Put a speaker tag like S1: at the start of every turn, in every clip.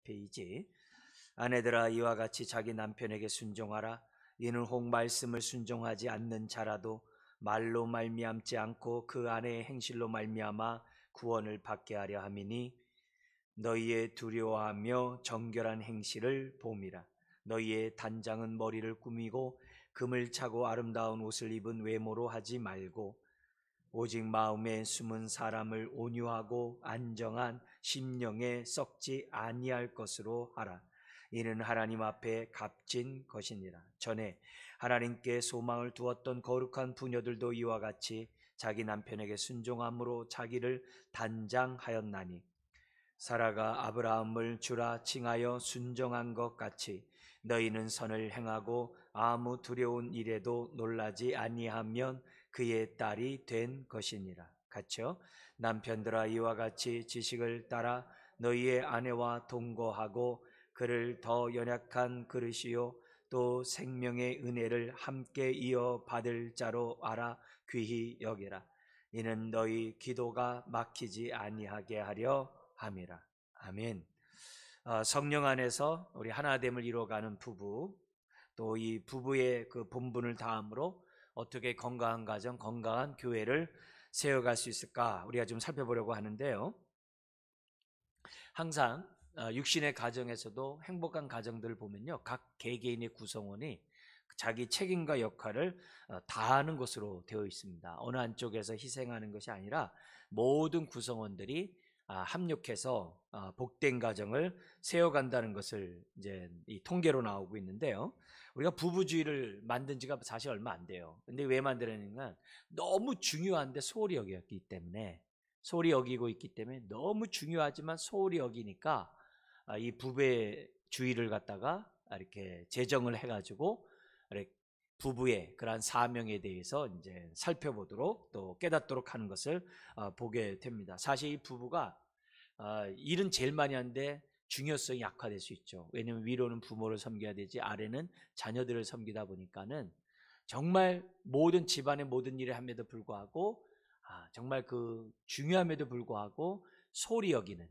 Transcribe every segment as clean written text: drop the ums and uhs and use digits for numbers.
S1: 페이지. 아내들아 이와 같이 자기 남편에게 순종하라. 이는 혹 말씀을 순종하지 않는 자라도 말로 말미암지 않고 그 아내의 행실로 말미암아 구원을 받게 하려 함이니 너희의 두려워하며 정결한 행실을 봄이라. 너희의 단장은 머리를 꾸미고 금을 차고 아름다운 옷을 입은 외모로 하지 말고 오직 마음에 숨은 사람을 온유하고 안정한 심령에 썩지 아니할 것으로 하라. 이는 하나님 앞에 값진 것이니라. 전에 하나님께 소망을 두었던 거룩한 부녀들도 이와 같이 자기 남편에게 순종함으로 자기를 단장하였나니 사라가 아브라함을 주라 칭하여 순종한 것 같이 너희는 선을 행하고 아무 두려운 일에도 놀라지 아니하면 그의 딸이 된 것이니라. 같이요. 남편들아 이와 같이 지식을 따라 너희의 아내와 동거하고 그를 더 연약한 그릇이요 또 생명의 은혜를 함께 이어받을 자로 알아 귀히 여기라. 이는 너희 기도가 막히지 아니하게 하려 함이라. 아멘. 성령 안에서 우리 하나됨을 이루어가는 부부, 또 이 부부의 그 본분을 다함으로 어떻게 건강한 가정, 건강한 교회를 세워갈 수 있을까 우리가 좀 살펴보려고 하는데요. 항상 육신의 가정에서도 행복한 가정들을 보면요, 각 개개인의 구성원이 자기 책임과 역할을 다하는 것으로 되어 있습니다. 어느 한쪽에서 희생하는 것이 아니라 모든 구성원들이 합력해서 복된 가정을 세워간다는 것을 이제 이 통계로 나오고 있는데요. 우리가 부부주의를 만든 지가 사실 얼마 안 돼요. 근데 왜 만들었냐면 너무 중요한데 소홀히 여겼기 때문에, 소홀히 여기고 있기 때문에 너무 중요하지만 소홀히 여기니까 이 부부의 주의를 갖다가 이렇게 제정을 해가지고 부부의 그러한 사명에 대해서 이제 살펴보도록 또 깨닫도록 하는 것을 보게 됩니다. 사실 이 부부가 일은 제일 많이 하는데 중요성이 약화될 수 있죠. 왜냐하면 위로는 부모를 섬겨야 되지 아래는 자녀들을 섬기다 보니까는 정말 모든 집안의 모든 일을 함에도 불구하고 정말 그 중요함에도 불구하고 소홀히 여기는,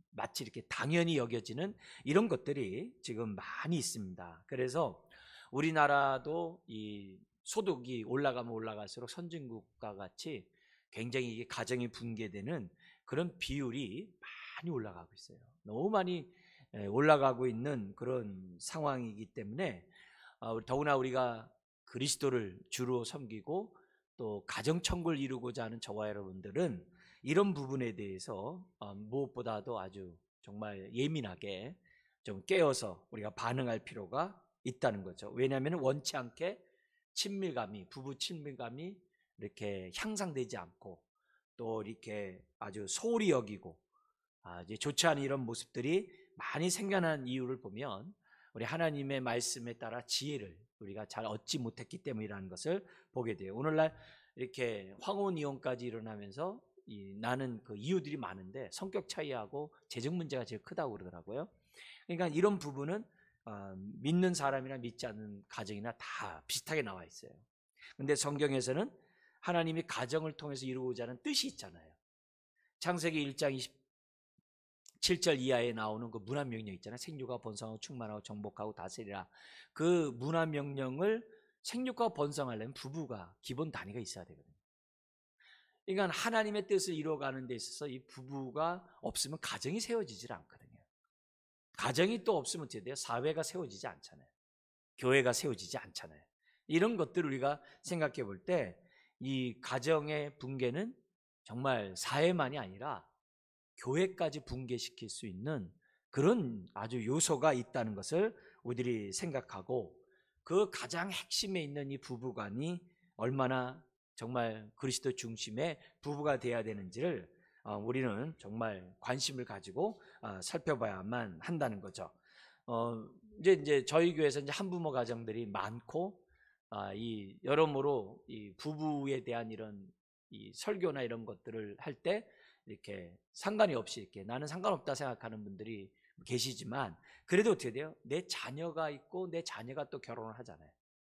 S1: 마치 이렇게 당연히 여겨지는 이런 것들이 지금 많이 있습니다. 그래서 우리나라도 이 소득이 올라가면 올라갈수록 선진국과 같이 굉장히 이게 가정이 붕괴되는 그런 비율이 많이 올라가고 있어요. 너무 많이 올라가고 있는 그런 상황이기 때문에 더구나 우리가 그리스도를 주로 섬기고 또 가정천국을 이루고자 하는 저와 여러분들은 이런 부분에 대해서 무엇보다도 아주 정말 예민하게 좀 깨어서 우리가 반응할 필요가 있다는 거죠. 왜냐하면 원치 않게 친밀감이, 부부 친밀감이 이렇게 향상되지 않고 또 이렇게 아주 소홀히 여기고 이제 좋지 않은 이런 모습들이 많이 생겨난 이유를 보면 우리 하나님의 말씀에 따라 지혜를 우리가 잘 얻지 못했기 때문이라는 것을 보게 돼요. 오늘날 이렇게 황혼 이혼까지 일어나면서 나는 그 이유들이 많은데 성격 차이하고 재정 문제가 제일 크다고 그러더라고요. 그러니까 이런 부분은 믿는 사람이나 믿지 않는 가정이나 다 비슷하게 나와 있어요. 근데 성경에서는 하나님이 가정을 통해서 이루고자 하는 뜻이 있잖아요. 창세기 1장 27절 이하에 나오는 그 문화명령 있잖아요. 생육하고 번성하고 충만하고 정복하고 다스리라. 그 문화명령을 생육하고 번성하려면 부부가 기본 단위가 있어야 되거든요. 그러니까 하나님의 뜻을 이루어가는 데 있어서 이 부부가 없으면 가정이 세워지질 않거든요. 가정이 또 없으면 어떻게 돼요? 사회가 세워지지 않잖아요. 교회가 세워지지 않잖아요. 이런 것들을 우리가 생각해 볼 때 이 가정의 붕괴는 정말 사회만이 아니라 교회까지 붕괴시킬 수 있는 그런 아주 요소가 있다는 것을 우리들이 생각하고, 그 가장 핵심에 있는 이 부부간이 얼마나 정말 그리스도 중심의 부부가 되어야 되는지를 우리는 정말 관심을 가지고 살펴봐야만 한다는 거죠. 이제 저희 교회에서 이제 한부모 가정들이 많고, 이 여러모로 이 부부에 대한 이런 이 설교나 이런 것들을 할 때 이렇게 상관이 없이 이렇게 나는 상관없다 생각하는 분들이 계시지만, 그래도 어떻게 돼요? 내 자녀가 있고 내 자녀가 또 결혼을 하잖아요.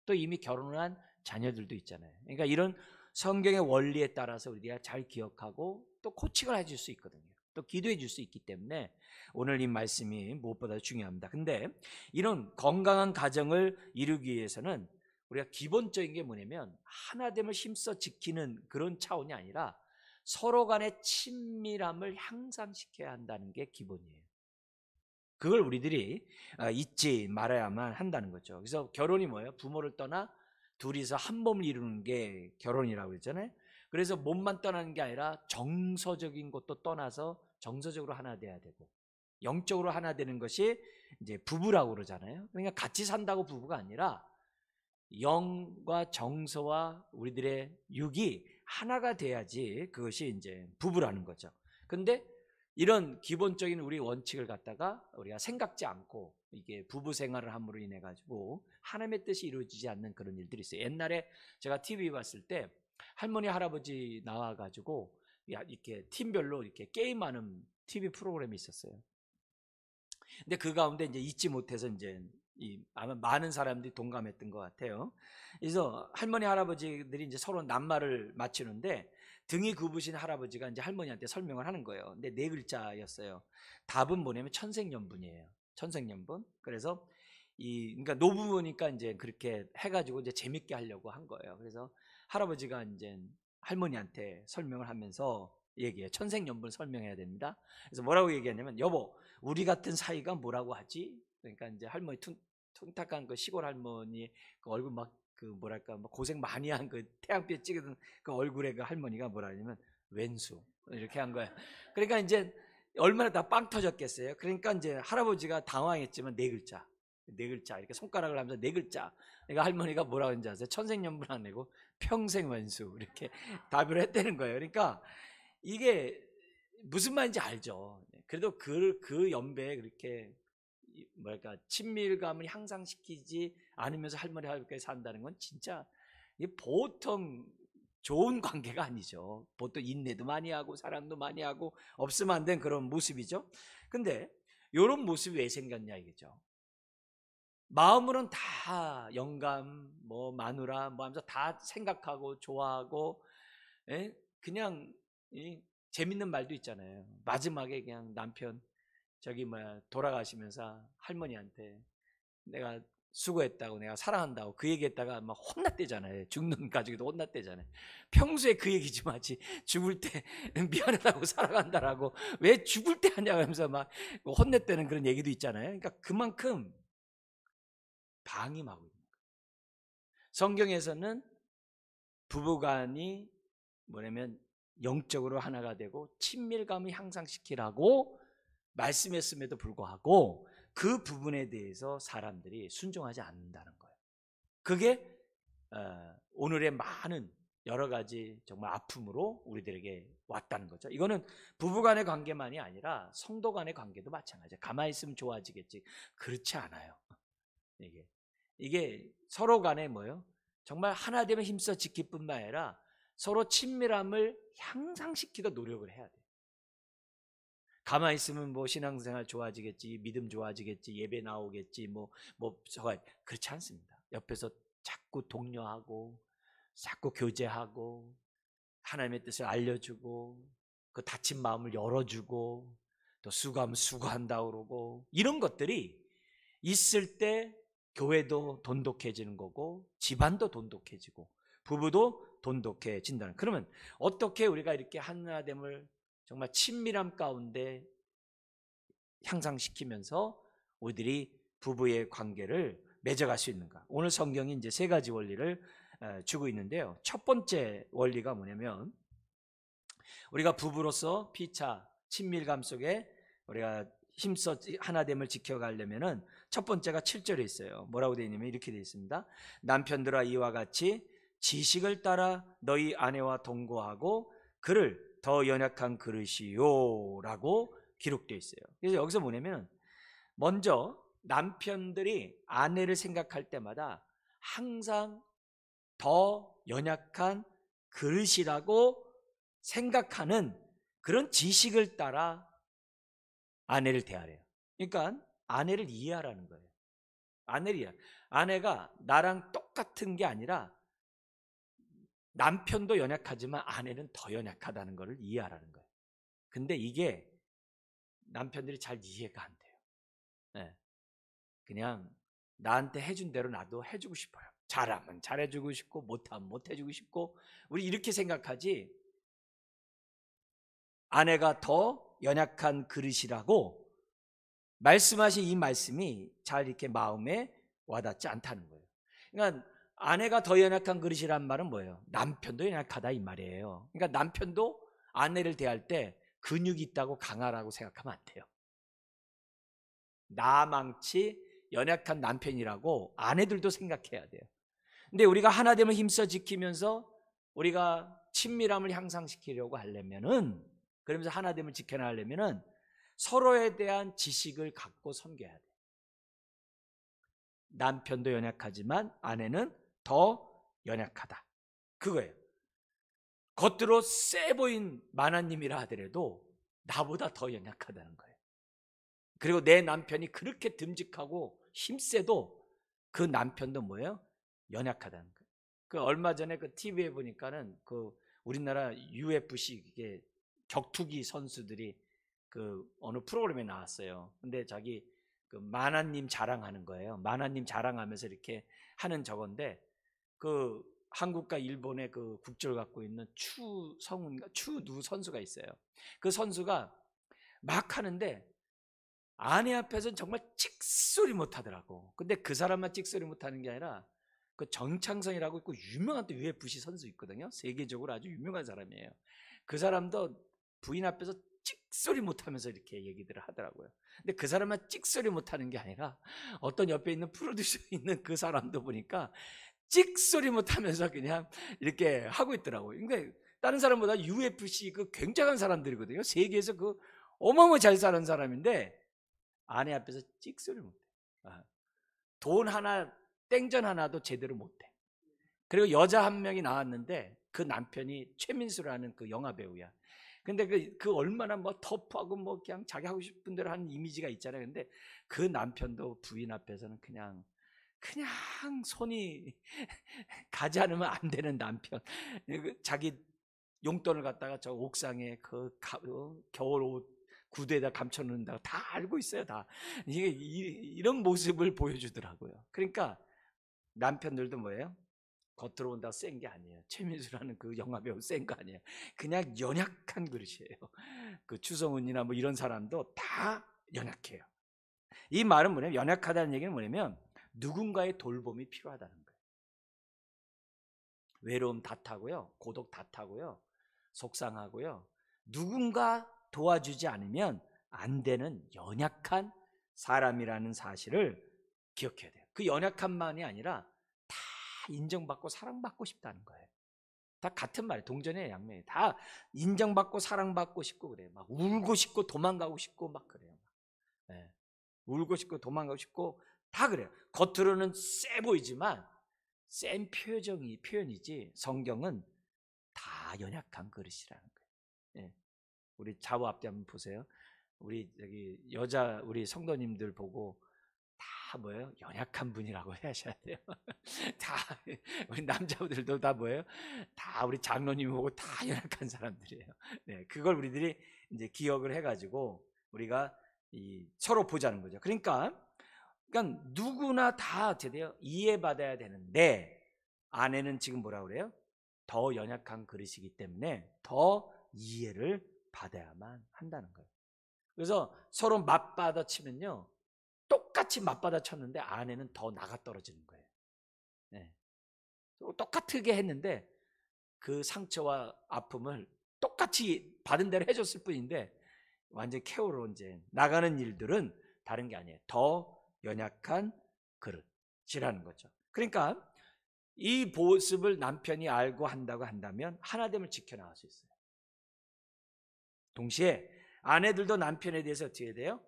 S1: 또 이미 결혼을 한 자녀들도 있잖아요. 그러니까 이런 성경의 원리에 따라서 우리가 잘 기억하고 또 코칭을 해줄 수 있거든요. 또 기도해 줄 수 있기 때문에 오늘 이 말씀이 무엇보다 중요합니다. 근데 이런 건강한 가정을 이루기 위해서는 우리가 기본적인 게 뭐냐면 하나됨을 힘써 지키는 그런 차원이 아니라 서로 간의 친밀함을 향상시켜야 한다는 게 기본이에요. 그걸 우리들이 잊지 말아야만 한다는 거죠. 그래서 결혼이 뭐예요? 부모를 떠나 둘이서 한 몸을 이루는 게 결혼이라고 그랬잖아요. 그래서 몸만 떠나는 게 아니라 정서적인 것도 떠나서 정서적으로 하나 돼야 되고 영적으로 하나 되는 것이 이제 부부라고 그러잖아요. 그러니까 같이 산다고 부부가 아니라 영과 정서와 우리들의 육이 하나가 돼야지 그것이 이제 부부라는 거죠. 근데 이런 기본적인 우리 원칙을 갖다가 우리가 생각지 않고 이게 부부 생활을 함으로 인해 가지고 하나님의 뜻이 이루어지지 않는 그런 일들이 있어요. 옛날에 제가 TV 봤을 때 할머니 할아버지 나와 가지고 이렇게 팀별로 이렇게 게임하는 TV 프로그램이 있었어요. 근데 그 가운데 이제 잊지 못해서 이제 아마 많은 사람들이 동감했던 것 같아요. 그래서 할머니 할아버지들이 이제 서로 낱말을 맞추는데 등이 굽으신 할아버지가 이제 할머니한테 설명을 하는 거예요. 근데 네 글자였어요. 답은 뭐냐면 천생연분이에요. 천생연분. 그래서 그러니까 노부모니까 이제 그렇게 해가지고 이제 재밌게 하려고 한 거예요. 그래서 할아버지가 이제 할머니한테 설명을 하면서 얘기해요. 천생연분 설명해야 됩니다. 그래서 뭐라고 얘기하냐면 여보, 우리 같은 사이가 뭐라고 하지? 그러니까 이제 할머니 퉁탁한 그 시골 할머니 그 얼굴 막 그 뭐랄까 막 고생 많이 한 그 태양빛 찍은 그 얼굴에 그 할머니가 뭐라 하냐면 웬수 이렇게 한 거야. 그러니까 이제 얼마나 다 빵 터졌겠어요. 그러니까 이제 할아버지가 당황했지만 네 글자, 네 글자 이렇게 손가락을 하면서 네 글자. 그러니까 할머니가 뭐라고 했는지 아세요? 천생연분 안 내고 평생 웬수 이렇게 답을 했다는 거예요. 그러니까 이게 무슨 말인지 알죠. 그래도 그 연배에 그렇게 뭐랄까 친밀감을 향상시키지 않으면서 할머니 할아버지가 산다는 건 진짜 보통 좋은 관계가 아니죠. 보통 인내도 많이 하고 사랑도 많이 하고 없으면 안 된 그런 모습이죠. 근데 이런 모습이 왜 생겼냐 이거죠. 마음으로는 다 영감, 뭐 마누라, 뭐 하면서 다 생각하고 좋아하고, 그냥 재밌는 말도 있잖아요. 마지막에 그냥 남편 저기 뭐야 돌아가시면서 할머니한테 내가 수고했다고 내가 사랑한다고 그 얘기했다가 막 혼났대잖아요. 죽는 가족이도 혼났대잖아요. 평소에 그 얘기 좀 하지 죽을 때 미안하다고 사랑한다라고 왜 죽을 때 하냐고 하면서 막 혼냈다는 그런 얘기도 있잖아요. 그러니까 그만큼 방임하고 있는 거예요. 성경에서는 부부간이 뭐냐면 영적으로 하나가 되고 친밀감을 향상시키라고 말씀했음에도 불구하고 그 부분에 대해서 사람들이 순종하지 않는다는 거예요. 그게 오늘의 많은 여러 가지 정말 아픔으로 우리들에게 왔다는 거죠. 이거는 부부간의 관계만이 아니라 성도 간의 관계도 마찬가지예요. 가만히 있으면 좋아지겠지. 그렇지 않아요. 이게 서로 간에 뭐예요? 정말 하나 되면 힘써 지킬 뿐만 아니라 서로 친밀함을 향상시키려 노력을 해야 돼요. 가만히 있으면 뭐 신앙생활 좋아지겠지, 믿음 좋아지겠지, 예배 나오겠지, 그렇지 않습니다. 옆에서 자꾸 독려하고, 자꾸 교제하고, 하나님의 뜻을 알려주고, 그 닫힌 마음을 열어주고, 또 수고하면 수고한다 그러고, 이런 것들이 있을 때 교회도 돈독해지는 거고, 집안도 돈독해지고, 부부도 돈독해진다는. 그러면 어떻게 우리가 이렇게 하나됨을 정말 친밀함 가운데 향상시키면서 우리들이 부부의 관계를 맺어갈 수 있는가? 오늘 성경이 이제 세 가지 원리를 주고 있는데요. 첫 번째 원리가 뭐냐면 우리가 부부로서 피차 친밀감 속에 우리가 힘써 하나됨을 지켜가려면은 첫 번째가 7절에 있어요. 뭐라고 되어 있냐면 이렇게 되어 있습니다. 남편들아 이와 같이 지식을 따라 너희 아내와 동거하고 그를 더 연약한 그릇이요 라고 기록되어 있어요. 그래서 여기서 뭐냐면 먼저 남편들이 아내를 생각할 때마다 항상 더 연약한 그릇이라고 생각하는 그런 지식을 따라 아내를 대하래요. 그러니까 아내를 이해하라는 거예요. 아내가 나랑 똑같은 게 아니라 남편도 연약하지만 아내는 더 연약하다는 것을 이해하라는 거예요. 근데 이게 남편들이 잘 이해가 안 돼요. 네. 그냥 나한테 해준 대로 나도 해주고 싶어요. 잘하면 잘해주고 싶고 못하면 못해주고 싶고, 우리 이렇게 생각하지, 아내가 더 연약한 그릇이라고 말씀하신 이 말씀이 잘 이렇게 마음에 와닿지 않다는 거예요. 그러니까 아내가 더 연약한 그릇이란 말은 뭐예요? 남편도 연약하다 이 말이에요. 그러니까 남편도 아내를 대할 때 근육이 있다고 강하라고 생각하면 안 돼요. 나망치 연약한 남편이라고 아내들도 생각해야 돼요. 근데 우리가 하나됨을 힘써 지키면서 우리가 친밀함을 향상시키려고 하려면은, 그러면서 하나됨을 지켜나가려면은 서로에 대한 지식을 갖고 섬겨야 돼요. 남편도 연약하지만 아내는 더 연약하다, 그거예요. 겉으로 세 보인 만화님이라 하더라도 나보다 더 연약하다는 거예요. 그리고 내 남편이 그렇게 듬직하고 힘세도 그 남편도 뭐예요? 연약하다는 거예요. 그 얼마 전에 그 TV에 보니까는 그 우리나라 UFC 이게 격투기 선수들이 그 어느 프로그램에 나왔어요. 근데 자기 그 만화님 자랑하는 거예요. 만화님 자랑하면서 이렇게 하는 저건데, 그 한국과 일본의 그 국적을 갖고 있는 추누 선수가 있어요. 그 선수가 막 하는데 아내 앞에서는 정말 찍소리 못 하더라고. 근데 그 사람만 찍소리 못 하는 게 아니라 그 정창성이라고 있고 유명한 또 UFC 선수 있거든요. 세계적으로 아주 유명한 사람이에요. 그 사람도 부인 앞에서 찍소리 못 하면서 이렇게 얘기들을 하더라고요. 근데 그 사람만 찍소리 못 하는 게 아니라 어떤 옆에 있는 프로듀서 있는 그 사람도 보니까 찍소리 못 하면서 그냥 이렇게 하고 있더라고요. 그러니까 다른 사람보다 UFC 그 굉장한 사람들이거든요. 세계에서 그 어마어마 잘 사는 사람인데 아내 앞에서 찍소리 못해. 돈 하나, 땡전 하나도 제대로 못해. 그리고 여자 한 명이 나왔는데 그 남편이 최민수라는 그 영화 배우야. 근데 그 얼마나 뭐 터프하고 뭐 그냥 자기 하고 싶은 대로 하는 이미지가 있잖아요. 근데 그 남편도 부인 앞에서는 그냥 손이 가지 않으면 안 되는 남편. 자기 용돈을 갖다가 저 옥상에 겨울 옷 구두에다 감춰놓는다고 다 알고 있어요. 다 이게 이런 모습을 보여주더라고요. 그러니까 남편들도 뭐예요? 겉으로 온다고 센 게 아니에요. 최민수라는 그 영화 배우 센 거 아니에요. 그냥 연약한 그릇이에요. 그 추성훈이나 뭐 이런 사람도 다 연약해요. 이 말은 뭐냐면, 연약하다는 얘기는 뭐냐면 누군가의 돌봄이 필요하다는 거예요. 외로움 다 타고요, 고독 다 타고요, 속상하고요, 누군가 도와주지 않으면 안 되는 연약한 사람이라는 사실을 기억해야 돼요. 그 연약함만이 아니라 다 인정받고 사랑받고 싶다는 거예요. 다 같은 말이에요. 동전의 양면이 다 인정받고 사랑받고 싶고 그래요. 막 울고 싶고 도망가고 싶고 막 그래요. 네. 울고 싶고 도망가고 싶고 다 그래요. 겉으로는 세 보이지만 센 표현이지 성경은 다 연약한 그릇이라는 거예요. 네. 우리 좌우 앞뒤 한번 보세요. 우리 우리 성도님들 보고 다 뭐예요? 연약한 분이라고 하셔야 돼요. 다 우리 남자들도 다 뭐예요? 다 우리 장로님 보고 다 연약한 사람들이에요. 네, 그걸 우리들이 이제 기억을 해가지고 우리가 서로 보자는 거죠. 그러니까 누구나 다 제대로 이해받아야 되는데 아내는 지금 뭐라 그래요? 더 연약한 그릇이기 때문에 더 이해를 받아야만 한다는 거예요. 그래서 서로 맞받아치면요, 똑같이 맞받아쳤는데 아내는 더 나가 떨어지는 거예요. 네. 똑같게 했는데 그 상처와 아픔을 똑같이 받은 대로 해줬을 뿐인데 완전히 케어로 이제 나가는 일들은 다른 게 아니에요. 더 연약한 그릇이라는 거죠. 그러니까 이 모습을 남편이 알고 한다고 한다면 하나됨을 지켜나갈 수 있어요. 동시에 아내들도 남편에 대해서 어떻게 해야 돼요?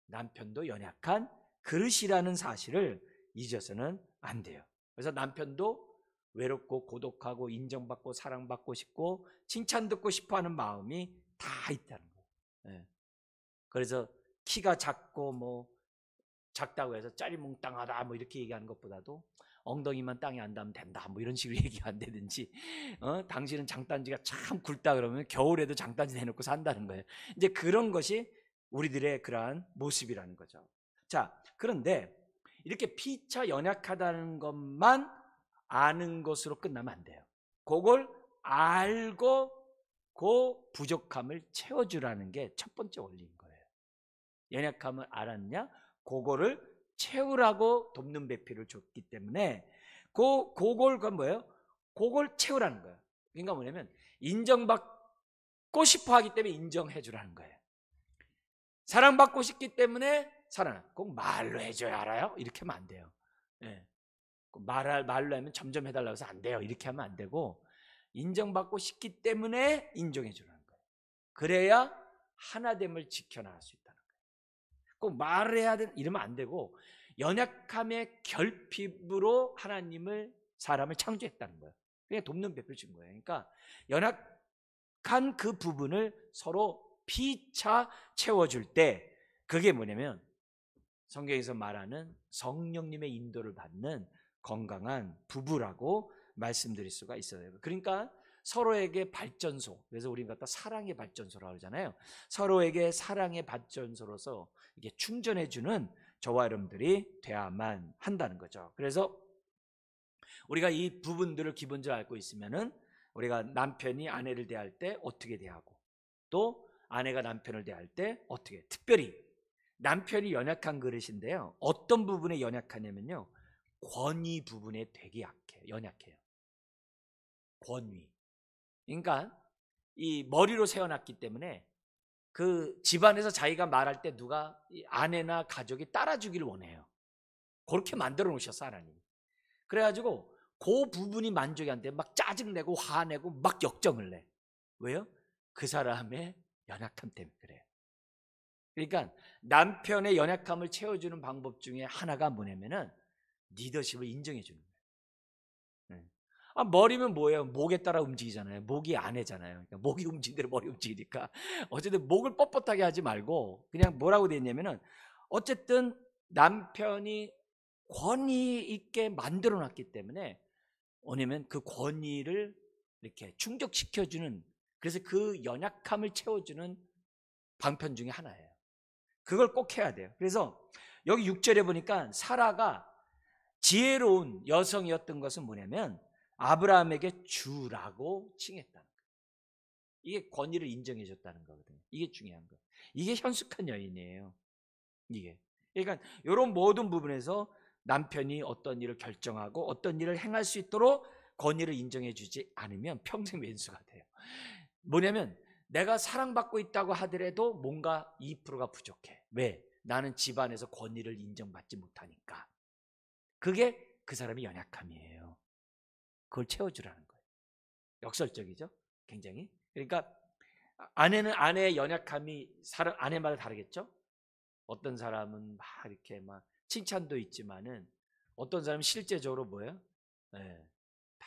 S1: 남편도 연약한 그릇이라는 사실을 잊어서는 안 돼요. 그래서 남편도 외롭고 고독하고 인정받고 사랑받고 싶고 칭찬 듣고 싶어하는 마음이 다 있다는 거예요. 네. 그래서 키가 작고 뭐 작다고 해서 짜리몽땅하다 뭐 이렇게 얘기하는 것보다도 엉덩이만 땅에 안 닿으면 된다 뭐 이런 식으로 얘기가 안 되든지, 당신은 장단지가 참 굵다 그러면 겨울에도 장단지 내놓고 산다는 거예요. 이제 그런 것이 우리들의 그러한 모습이라는 거죠. 자, 그런데 이렇게 피차 연약하다는 것만 아는 것으로 끝나면 안 돼요. 그걸 알고 그 부족함을 채워주라는 게 첫 번째 원리인 거예요. 연약함을 알았냐? 그거를 채우라고 돕는 배필을 줬기 때문에 그걸 뭐예요? 그걸 채우라는 거예요. 그러니까 뭐냐면 인정받고 싶어 하기 때문에 인정해 주라는 거예요. 사랑받고 싶기 때문에 사랑. 꼭 말로 해줘야 알아요? 이렇게 하면 안 돼요. 예. 말로 하면 점점 해달라고 해서 안 돼요. 이렇게 하면 안 되고 인정받고 싶기 때문에 인정해 주라는 거예요. 그래야 하나됨을 지켜나갈 수 있다는 거예요. 꼭 말을 해야 돼 이러면 안 되고 연약함의 결핍으로 사람을 창조했다는 거예요. 그냥 돕는 배필 준 거예요. 그러니까 연약한 그 부분을 서로 피차 채워줄 때 그게 뭐냐면 성경에서 말하는 성령님의 인도를 받는 건강한 부부라고 말씀드릴 수가 있어요. 그러니까 서로에게 발전소, 그래서 우리가 갖다 사랑의 발전소라고 하잖아요. 서로에게 사랑의 발전소로서 이게 충전해주는 저와 여러분들이 돼야만 한다는 거죠. 그래서 우리가 이 부분들을 기본적으로 알고 있으면은 우리가 남편이 아내를 대할 때 어떻게 대하고 또 아내가 남편을 대할 때 어떻게, 특별히 남편이 연약한 그릇인데요. 어떤 부분에 연약하냐면요. 권위 부분에 되게 연약해요. 권위. 그러니까 이 머리로 세워놨기 때문에 그 집안에서 자기가 말할 때 누가 아내나 가족이 따라주기를 원해요. 그렇게 만들어 놓으셨어 하나님이. 그래가지고 그 부분이 만족이 안 돼. 막 짜증내고 화내고 막 역정을 내. 왜요? 그 사람의 연약함 때문에 그래요. 그러니까 남편의 연약함을 채워주는 방법 중에 하나가 뭐냐면은 리더십을 인정해 주는 거예요. 머리면 뭐예요? 목에 따라 움직이잖아요. 목이 아내잖아요. 그러니까 목이 움직이는 대로 머리 움직이니까 어쨌든 목을 뻣뻣하게 하지 말고 그냥 뭐라고 돼 있냐면은 어쨌든 남편이 권위 있게 만들어 놨기 때문에 뭐냐면 그 권위를 이렇게 충족시켜주는, 그래서 그 연약함을 채워주는 방편 중에 하나예요. 그걸 꼭 해야 돼요. 그래서 여기 6절에 보니까 사라가 지혜로운 여성이었던 것은 뭐냐면 아브라함에게 주라고 칭했다는 거예요. 이게 권위를 인정해 줬다는 거거든요. 이게 중요한 거예요. 이게 현숙한 여인이에요. 이게. 그러니까 이런 모든 부분에서 남편이 어떤 일을 결정하고 어떤 일을 행할 수 있도록 권위를 인정해 주지 않으면 평생 왼수가 돼요. 뭐냐면 내가 사랑받고 있다고 하더라도 뭔가 2%가 부족해. 왜? 나는 집안에서 권위를 인정받지 못하니까. 그게 그 사람의 연약함이에요. 그걸 채워주라는 거예요. 역설적이죠? 굉장히. 그러니까 아내는 아내의 연약함이 아내마다 다르겠죠? 어떤 사람은 막 이렇게 막 칭찬도 있지만은 어떤 사람은 실제적으로 뭐예요? 네, 다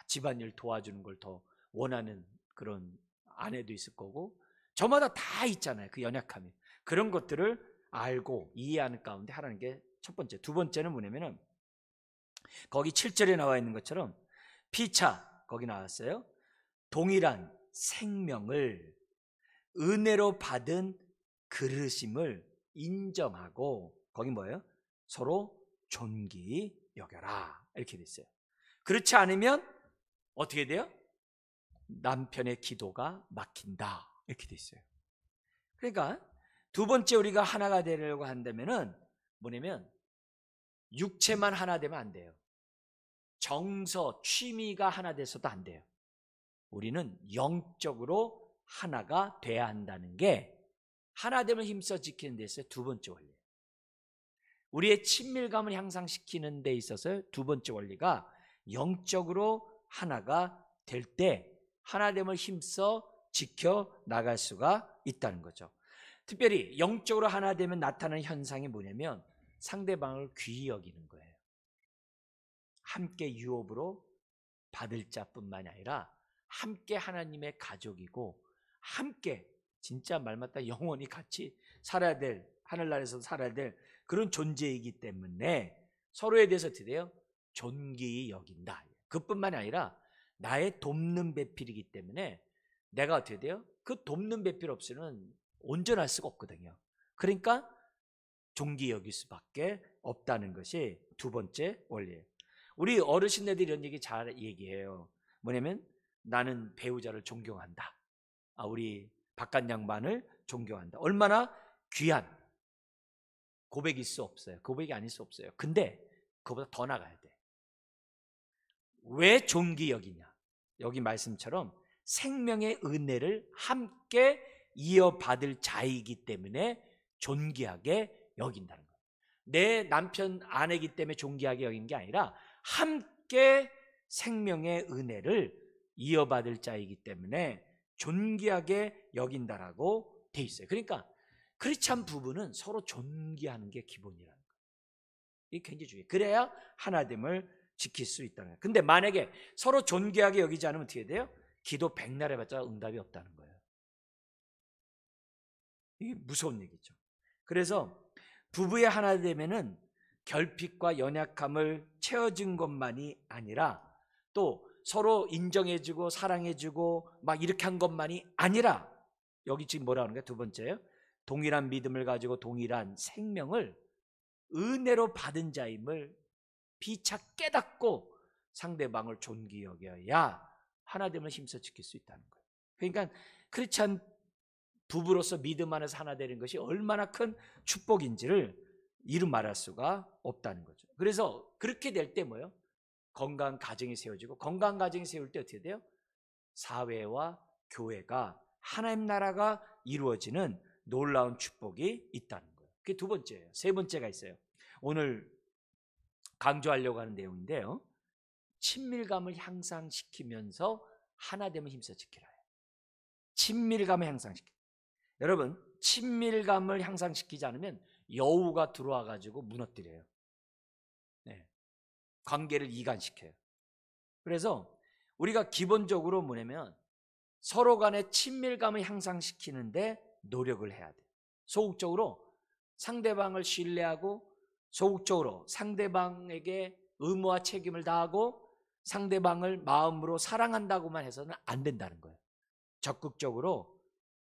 S1: 집안일 도와주는 걸 더 원하는 그런 아내도 있을 거고 저마다 다 있잖아요. 그 연약함이. 그런 것들을 알고 이해하는 가운데 하라는 게 첫 번째. 두 번째는 뭐냐면은 거기 7절에 나와 있는 것처럼 피차 거기 나왔어요. 동일한 생명을 은혜로 받은 그르심을 인정하고 거기 뭐예요? 서로 존귀 여겨라 이렇게 돼 있어요. 그렇지 않으면 어떻게 돼요? 남편의 기도가 막힌다 이렇게 돼 있어요. 그러니까 두 번째 우리가 하나가 되려고 한다면은 뭐냐면 육체만 하나 되면 안 돼요. 정서, 취미가 하나 돼서도 안 돼요. 우리는 영적으로 하나가 돼야 한다는 게 하나됨을 힘써 지키는 데 있어서 두 번째 원리예요. 우리의 친밀감을 향상시키는 데 있어서 두 번째 원리가 영적으로 하나가 될 때 하나됨을 힘써 지켜나갈 수가 있다는 거죠. 특별히 영적으로 하나 되면 나타나는 현상이 뭐냐면 상대방을 귀히 여기는 거예요. 함께 유업으로 받을 자뿐만이 아니라 함께 하나님의 가족이고 함께 진짜 말 맞다 영원히 같이 살아야 될, 하늘나라에서 살아야 될 그런 존재이기 때문에 서로에 대해서 어떻게 돼요? 존귀히 여긴다. 그뿐만이 아니라 나의 돕는 배필이기 때문에 내가 어떻게 돼요? 그 돕는 배필 없이는 온전할 수가 없거든요. 그러니까 존귀 여길 수밖에 없다는 것이 두 번째 원리예요. 우리 어르신들이 이런 얘기 잘 얘기해요. 뭐냐면 나는 배우자를 존경한다. 우리 바깥 양반을 존경한다. 얼마나 귀한 고백일 수 없어요. 고백이 아닐 수 없어요. 근데 그보다 더 나가야 돼. 왜 존귀 여기냐? 여기 말씀처럼 생명의 은혜를 함께 이어받을 자이기 때문에 존귀하게 여긴다는 거예요. 내 남편 아내이기 때문에 존귀하게 여긴 게 아니라 함께 생명의 은혜를 이어받을 자이기 때문에 존귀하게 여긴다라고 돼 있어요. 그러니까 크리스찬 부부는 서로 존귀하는 게 기본이라는 거예요. 이게 굉장히 중요해요. 그래야 하나됨을 지킬 수 있다는 거예요. 근데 만약에 서로 존귀하게 여기지 않으면 어떻게 돼요? 기도 백날 해봤자 응답이 없다는 거예요. 이게 무서운 얘기죠. 그래서 부부의 하나 되면은 결핍과 연약함을 채워준 것만이 아니라 또 서로 인정해주고 사랑해주고 막 이렇게 한 것만이 아니라 여기 지금 뭐라 하는 거예요? 두 번째요. 동일한 믿음을 가지고 동일한 생명을 은혜로 받은 자임을 피차 깨닫고 상대방을 존귀 여겨야 하나됨을 힘써 지킬 수 있다는 거예요. 그러니까 크리스찬 부부로서 믿음 안에서 하나 되는 것이 얼마나 큰 축복인지를 이루 말할 수가 없다는 거죠. 그래서 그렇게 될 때 뭐예요? 건강한 가정이 세워지고 건강한 가정이 세울 때 어떻게 돼요? 사회와 교회가 하나님 나라가 이루어지는 놀라운 축복이 있다는 거예요. 그게 두 번째예요. 세 번째가 있어요. 오늘 강조하려고 하는 내용인데요. 친밀감을 향상시키면서 하나됨을 힘써 지키라. 친밀감을 향상시키. 여러분, 친밀감을 향상시키지 않으면 여우가 들어와 가지고 무너뜨려요. 네. 관계를 이간시켜요. 그래서 우리가 기본적으로 뭐냐면 서로 간의 친밀감을 향상시키는데 노력을 해야 돼요. 소극적으로 상대방을 신뢰하고 소극적으로 상대방에게 의무와 책임을 다하고 상대방을 마음으로 사랑한다고만 해서는 안 된다는 거예요. 적극적으로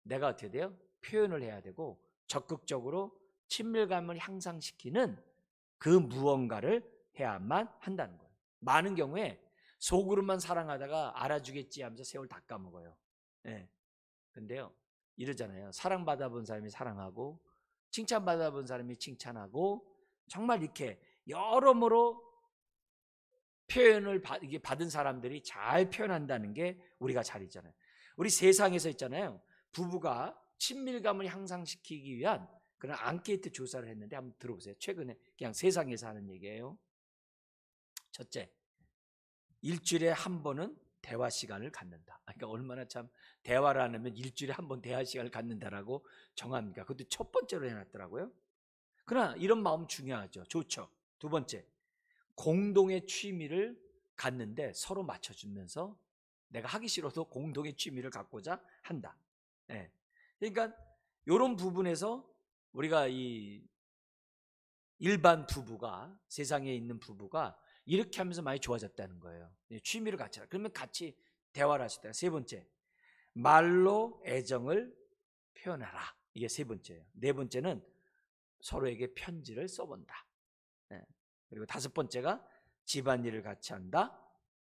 S1: 내가 어떻게 돼요? 표현을 해야 되고 적극적으로 친밀감을 향상시키는 그 무언가를 해야만 한다는 거예요. 많은 경우에 속으로만 사랑하다가 알아주겠지 하면서 세월 다 까먹어요. 네. 근데요, 이러잖아요. 사랑받아본 사람이 사랑하고 칭찬받아본 사람이 칭찬하고 정말 이렇게 여러모로 표현을 받은 사람들이 잘 표현한다는 게 우리가 잘 있잖아요. 우리 세상에서 있잖아요. 부부가 친밀감을 향상시키기 위한 그런 앙케이트 조사를 했는데 한번 들어보세요. 최근에 그냥 세상에서 하는 얘기예요. 첫째, 일주일에 한 번은 대화 시간을 갖는다. 그러니까 얼마나 참 대화를 안 하면 일주일에 한 번 대화 시간을 갖는다라고 정합니까? 그것도 첫 번째로 해놨더라고요. 그러나 이런 마음 중요하죠. 좋죠. 두 번째, 공동의 취미를 갖는데 서로 맞춰주면서 내가 하기 싫어도 공동의 취미를 갖고자 한다. 네. 그러니까 이런 부분에서 우리가 이 일반 부부가 세상에 있는 부부가 이렇게 하면서 많이 좋아졌다는 거예요. 취미를 같이 하라. 그러면 같이 대화를 하시다. 세 번째, 말로 애정을 표현하라. 이게 세 번째예요. 네 번째는 서로에게 편지를 써본다. 네. 그리고 다섯 번째가 집안일을 같이 한다.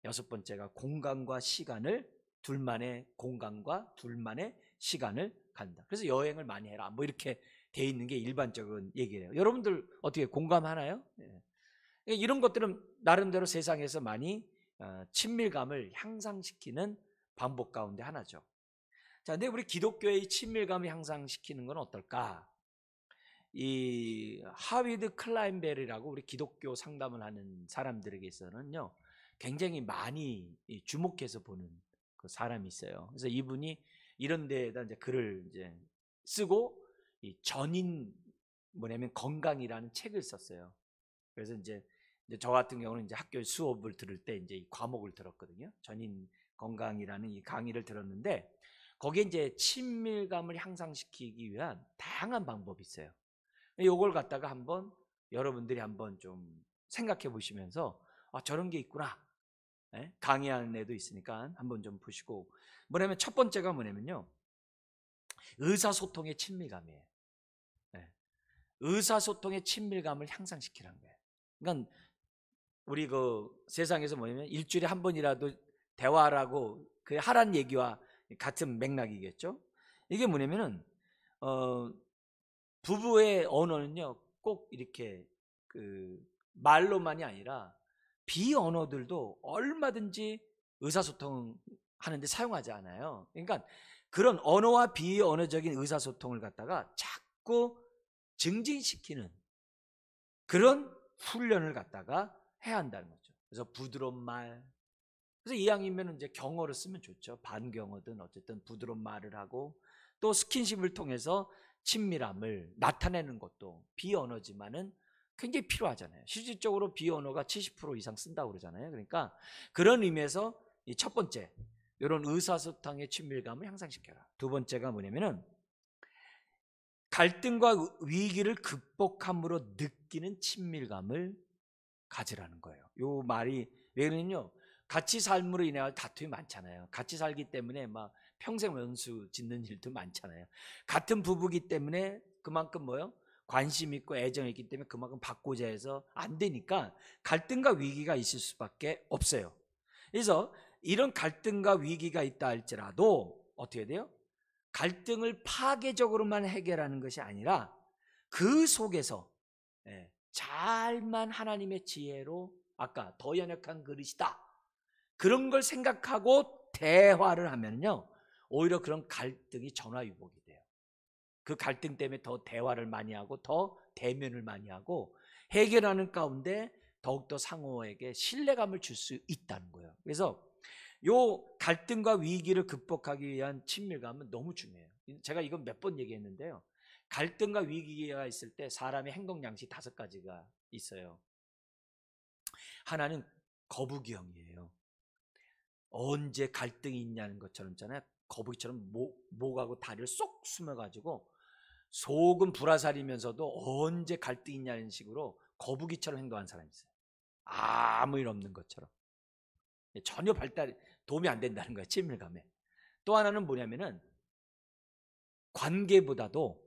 S1: 여섯 번째가 공간과 시간을 둘만의 공간과 둘만의 시간을 갖는다. 그래서 여행을 많이 해라. 뭐 이렇게 돼 있는 게 일반적인 얘기예요. 여러분들 어떻게 공감하나요? 네. 이런 것들은 나름대로 세상에서 많이 친밀감을 향상시키는 방법 가운데 하나죠. 자, 근데 우리 기독교의 친밀감을 향상시키는 건 어떨까? 이 하비드 클라인벨이라고 우리 기독교 상담을 하는 사람들에게서는요, 굉장히 많이 주목해서 보는 그 사람이 있어요. 그래서 이분이 이런 데에다 이제 글을 이제 쓰고 이 전인 뭐냐면 건강이라는 책을 썼어요. 그래서 이제 저 같은 경우는 이제 학교 수업을 들을 때 이제 이 과목을 들었거든요. 전인 건강이라는 이 강의를 들었는데 거기에 이제 친밀감을 향상시키기 위한 다양한 방법이 있어요. 이걸 갖다가 한번 여러분들이 한번 좀 생각해 보시면서 저런 게 있구나. 네? 강의 안에도 있으니까 한번 좀 보시고 뭐냐면 첫 번째가 뭐냐면요. 의사소통의 친밀감이에요. 네. 의사소통의 친밀감을 향상시키라는 거예요. 그러니까 우리 그 세상에서 뭐냐면 일주일에 한 번이라도 대화라고 그 하란 얘기와 같은 맥락이겠죠. 이게 뭐냐면은 부부의 언어는요 꼭 이렇게 그 말로만이 아니라 비언어들도 얼마든지 의사소통 하는데 사용하지 않아요. 그러니까 그런 언어와 비언어적인 의사소통을 갖다가 자꾸 증진시키는 그런 훈련을 갖다가 해야 한다는 거죠. 그래서 부드러운 말. 그래서 이왕이면 이제 경어를 쓰면 좋죠. 반경어든 어쨌든 부드러운 말을 하고 또 스킨십을 통해서 친밀함을 나타내는 것도 비언어지만은 굉장히 필요하잖아요. 실질적으로 비언어가 70% 이상 쓴다고 그러잖아요. 그러니까 그런 의미에서 이 첫 번째, 이런 의사소통의 친밀감을 향상시켜라. 두 번째가 뭐냐면은 갈등과 위기를 극복함으로 느끼는 친밀감을 가지라는 거예요. 요 말이 왜 그러냐면요. 같이 삶으로 인해 다툼이 많잖아요. 같이 살기 때문에 막 평생 원수 짓는 일도 많잖아요. 같은 부부기 때문에 그만큼 뭐요? 관심 있고 애정이 있기 때문에 그만큼 바꾸자 해서 안 되니까 갈등과 위기가 있을 수밖에 없어요. 그래서 이런 갈등과 위기가 있다 할지라도 어떻게 돼요? 갈등을 파괴적으로만 해결하는 것이 아니라 그 속에서 잘만 하나님의 지혜로 아까 더 연약한 그릇이다. 그런 걸 생각하고 대화를 하면요. 오히려 그런 갈등이 전화위복이 돼요. 그 갈등 때문에 더 대화를 많이 하고 더 대면을 많이 하고 해결하는 가운데 더욱더 상호에게 신뢰감을 줄 수 있다는 거예요. 그래서 요 갈등과 위기를 극복하기 위한 친밀감은 너무 중요해요. 제가 이건 몇 번 얘기했는데요. 갈등과 위기가 있을 때 사람의 행동 양식 5가지가 있어요. 하나는 거북이형이에요. 언제 갈등이 있냐는 것처럼 있잖아요. 거북이처럼 목하고 다리를 쏙 숨어가지고 속은 불화살이면서도 언제 갈등이 있냐는 식으로 거북이처럼 행동하는 사람이 있어요. 아무 일 없는 것처럼. 전혀 도움이 안 된다는 거예요. 친밀감에. 또 하나는 뭐냐면은 관계보다도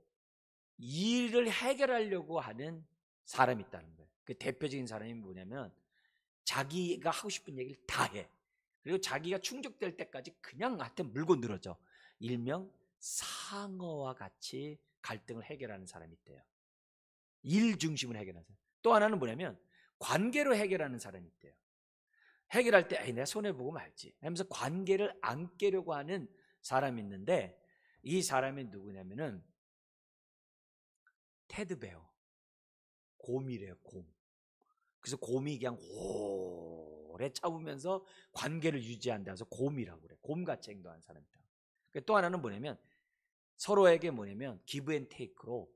S1: 일을 해결하려고 하는 사람이 있다는 거예요. 그 대표적인 사람이 뭐냐면 자기가 하고 싶은 얘기를 다 해. 그리고 자기가 충족될 때까지 그냥 하여튼 물고 늘어져. 일명 상어와 같이 갈등을 해결하는 사람이 있대요. 일 중심으로 해결하는 사람. 또 하나는 뭐냐면 관계로 해결하는 사람이 있대요. 해결할 때 내가 손해보고 말지 하면서 관계를 안 깨려고 하는 사람이 있는데 이 사람이 누구냐면은 테드베어. 곰이래요, 곰. 그래서 곰이 그냥 오래 참으면서 관계를 유지한다 해서 곰이라고 그래. 곰같이 행동하는 사람이다. 또 하나는 뭐냐면 서로에게 뭐냐면 기브 앤 테이크로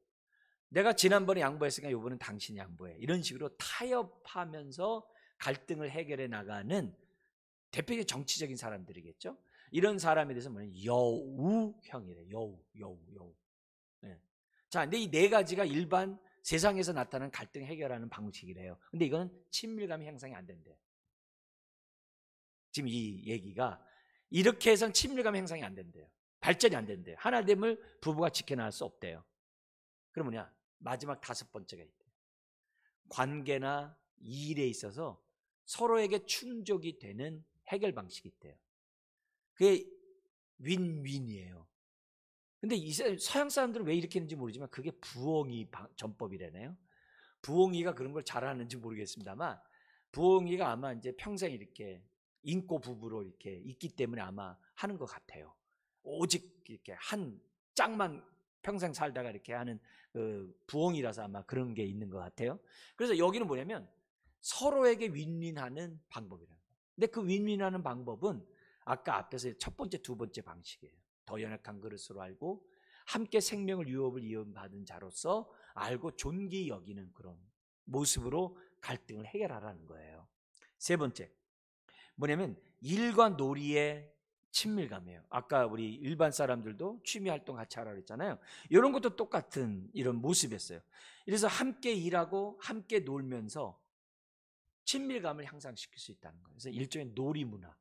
S1: 내가 지난번에 양보했으니까 이번엔 당신이 양보해. 이런 식으로 타협하면서 갈등을 해결해 나가는 대표적인 정치적인 사람들이겠죠. 이런 사람에 대해서 뭐냐면 여우형이래. 여우. 네. 자, 근데 이 4가지가 일반 세상에서 나타나는 갈등 해결하는 방식이래요. 근데 이거는 친밀감이 형성이 안 된대요. 지금 이 얘기가 이렇게 해서는 친밀감 형성이 안 된대요. 발전이 안 된대요. 하나됨을 부부가 지켜나갈 수 없대요. 그럼 뭐냐? 마지막 5번째가 있대요. 관계나 일에 있어서 서로에게 충족이 되는 해결 방식이 있대요. 그게 윈윈이에요. 근데 서양 사람들은 왜 이렇게 했는지 모르지만 그게 부엉이 전법이라네요. 부엉이가 그런 걸 잘하는지 모르겠습니다만 부엉이가 아마 이제 평생 이렇게 인고 부부로 이렇게 있기 때문에 아마 하는 것 같아요. 오직 이렇게 한 짝만 평생 살다가 이렇게 하는 그 부엉이라서 아마 그런 게 있는 것 같아요. 그래서 여기는 뭐냐면 서로에게 윈윈하는 방법이라는 거예요. 근데 그 윈윈하는 방법은 아까 앞에서 첫 번째, 두 번째 방식이에요. 더 연약한 그릇으로 알고 함께 생명을 유업을 이어받은 자로서 알고 존귀 여기는 그런 모습으로 갈등을 해결하라는 거예요. 세 번째 뭐냐면 일과 놀이의 친밀감이에요. 아까 우리 일반 사람들도 취미 활동 같이 하라고 했잖아요. 이런 것도 똑같은 이런 모습이었어요. 그래서 함께 일하고 함께 놀면서 친밀감을 향상시킬 수 있다는 거예요. 그래서 일종의 놀이 문화.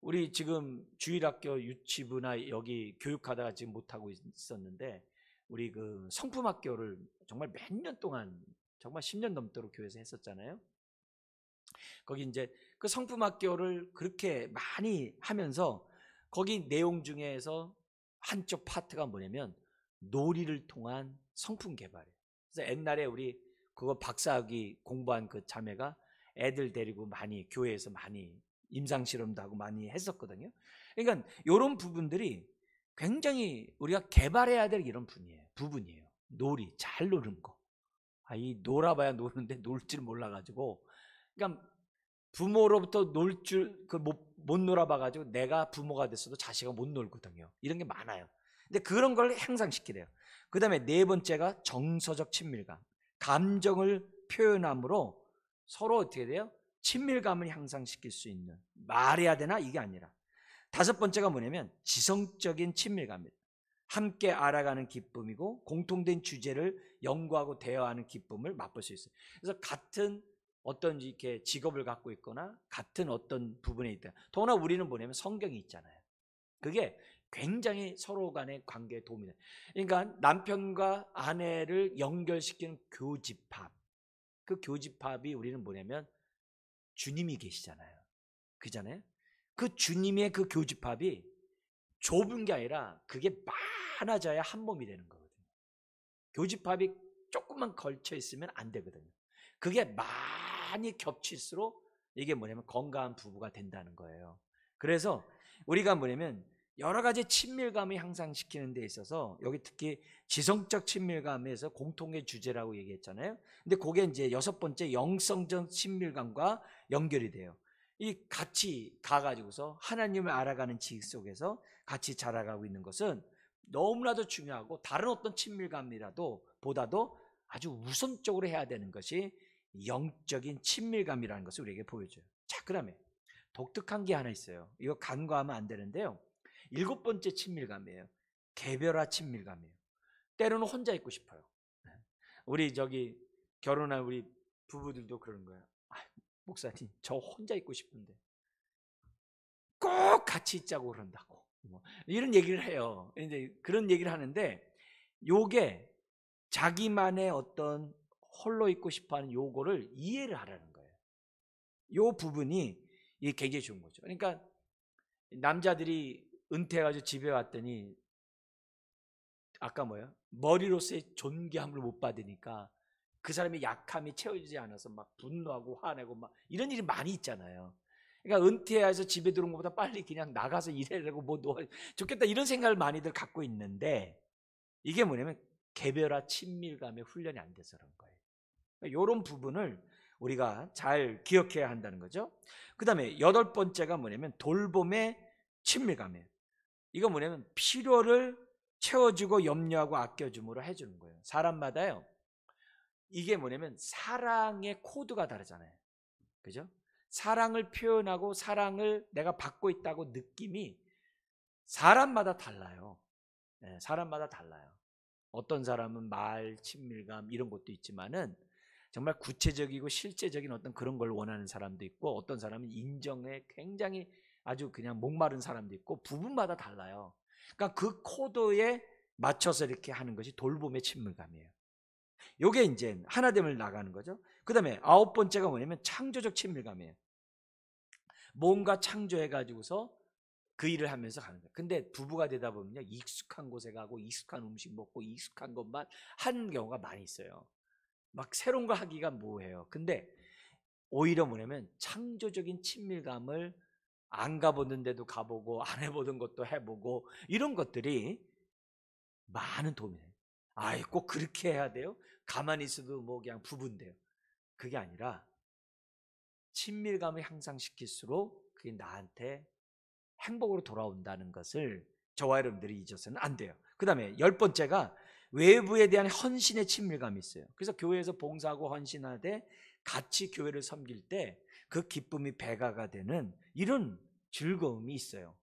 S1: 우리 지금 주일학교 유치부나 여기 교육하다가 지금 못하고 있었는데 우리 그 성품학교를 정말 몇 년 동안 정말 10년 넘도록 교회에서 했었잖아요. 거기 이제 그 성품학교를 그렇게 많이 하면서 거기 내용 중에서 한쪽 파트가 뭐냐면 놀이를 통한 성품 개발이에요. 그래서 옛날에 우리 그거 박사학위 공부한 그 자매가 애들 데리고 많이 교회에서 많이 임상실험도 하고 많이 했었거든요. 그러니까 이런 부분들이 굉장히 우리가 개발해야 될 이런 부분이에요. 놀이, 잘 노는 거. 이 놀아봐야 노는데 놀 줄 몰라가지고. 그러니까 부모로부터 놀 줄, 못 놀아봐가지고 내가 부모가 됐어도 자식은 못 놀거든요. 이런 게 많아요. 근데 그런 걸 향상시키래요. 그 다음에 네 번째가 정서적 친밀감. 감정을 표현함으로 서로 어떻게 돼요? 친밀감을 향상시킬 수 있는. 말해야 되나? 이게 아니라. 다섯 번째가 뭐냐면 지성적인 친밀감입니다. 함께 알아가는 기쁨이고 공통된 주제를 연구하고 대화하는 기쁨을 맛볼 수 있어요. 그래서 같은 어떤 이렇게 직업을 갖고 있거나 같은 어떤 부분에 있다. 더구나 우리는 뭐냐면 성경이 있잖아요. 그게 굉장히 서로 간의 관계에 도움이 돼요. 그러니까 남편과 아내를 연결시키는 교집합. 그 교집합이 우리는 뭐냐면 주님이 계시잖아요. 그잖아요. 그 주님의 그 교집합이 좁은 게 아니라 그게 많아져야 한 몸이 되는 거거든요. 교집합이 조금만 걸쳐 있으면 안 되거든요. 그게 많이 겹칠수록 이게 뭐냐면 건강한 부부가 된다는 거예요. 그래서 우리가 뭐냐면 여러 가지 친밀감을 향상시키는 데 있어서 여기 특히 지성적 친밀감에서 공통의 주제라고 얘기했잖아요. 근데 그게 이제 여섯 번째 영성적 친밀감과 연결이 돼요. 이 같이 가가지고서 하나님을 알아가는 지식 속에서 같이 자라가고 있는 것은 너무나도 중요하고 다른 어떤 친밀감이라도 보다도 아주 우선적으로 해야 되는 것이 영적인 친밀감이라는 것을 우리에게 보여줘요. 자, 그다음에 독특한 게 하나 있어요. 이거 간과하면 안 되는데요. 일곱 번째 친밀감이에요. 개별화 친밀감이에요. 때로는 혼자 있고 싶어요. 우리 저기 결혼한 우리 부부들도 그러는 거예요. 목사님, 저 혼자 있고 싶은데 꼭 같이 있자고 그런다고. 이런 얘기를 해요. 근데 그런 얘기를 하는데 요게 자기만의 어떤 홀로 있고 싶어하는 요거를 이해를 하라는 거예요. 요 부분이 이게 굉장히 좋은 거죠. 그러니까 남자들이 은퇴해가지고 집에 왔더니 아까 뭐예요? 머리로서의 존귀함을 못 받으니까 그 사람의 약함이 채워지지 않아서 막 분노하고 화내고 막 이런 일이 많이 있잖아요. 그러니까 은퇴해서 집에 들어온 것보다 빨리 그냥 나가서 일하려고 뭐 좋겠다 이런 생각을 많이들 갖고 있는데 이게 뭐냐면 개별화 친밀감의 훈련이 안 돼서 그런 거예요. 이런 부분을 우리가 잘 기억해야 한다는 거죠. 그 다음에 여덟 번째가 뭐냐면 돌봄의 친밀감이에요. 이거 뭐냐면 필요를 채워주고 염려하고 아껴줌으로 해주는 거예요. 사람마다요. 이게 뭐냐면 사랑의 코드가 다르잖아요. 그죠? 사랑을 표현하고 사랑을 내가 받고 있다고 느낌이 사람마다 달라요. 네, 사람마다 달라요. 어떤 사람은 말, 친밀감 이런 것도 있지만은 정말 구체적이고 실제적인 어떤 그런 걸 원하는 사람도 있고 어떤 사람은 인정에 굉장히 아주 그냥 목마른 사람도 있고 부분마다 달라요. 그러니까 그 코드에 맞춰서 이렇게 하는 것이 돌봄의 친밀감이에요. 요게 이제 하나됨을 나가는 거죠. 그 다음에 아홉 번째가 뭐냐면 창조적 친밀감이에요. 뭔가 창조해가지고서 그 일을 하면서 가는 거예요. 근데 부부가 되다 보면요. 익숙한 곳에 가고 익숙한 음식 먹고 익숙한 것만 하는 경우가 많이 있어요. 막 새로운 거 하기가 뭐해요. 근데 오히려 뭐냐면 창조적인 친밀감을 안 가보는 데도 가보고 안 해보던 것도 해보고 이런 것들이 많은 도움이 돼요. 꼭 그렇게 해야 돼요? 가만히 있어도 뭐 그냥 부부인데요. 그게 아니라 친밀감을 향상시킬수록 그게 나한테 행복으로 돌아온다는 것을 저와 여러분들이 잊어서는 안 돼요. 그 다음에 열 번째가 외부에 대한 헌신의 친밀감이 있어요. 그래서 교회에서 봉사하고 헌신하되 같이 교회를 섬길 때 그 기쁨이 배가가 되는 이런 즐거움이 있어요.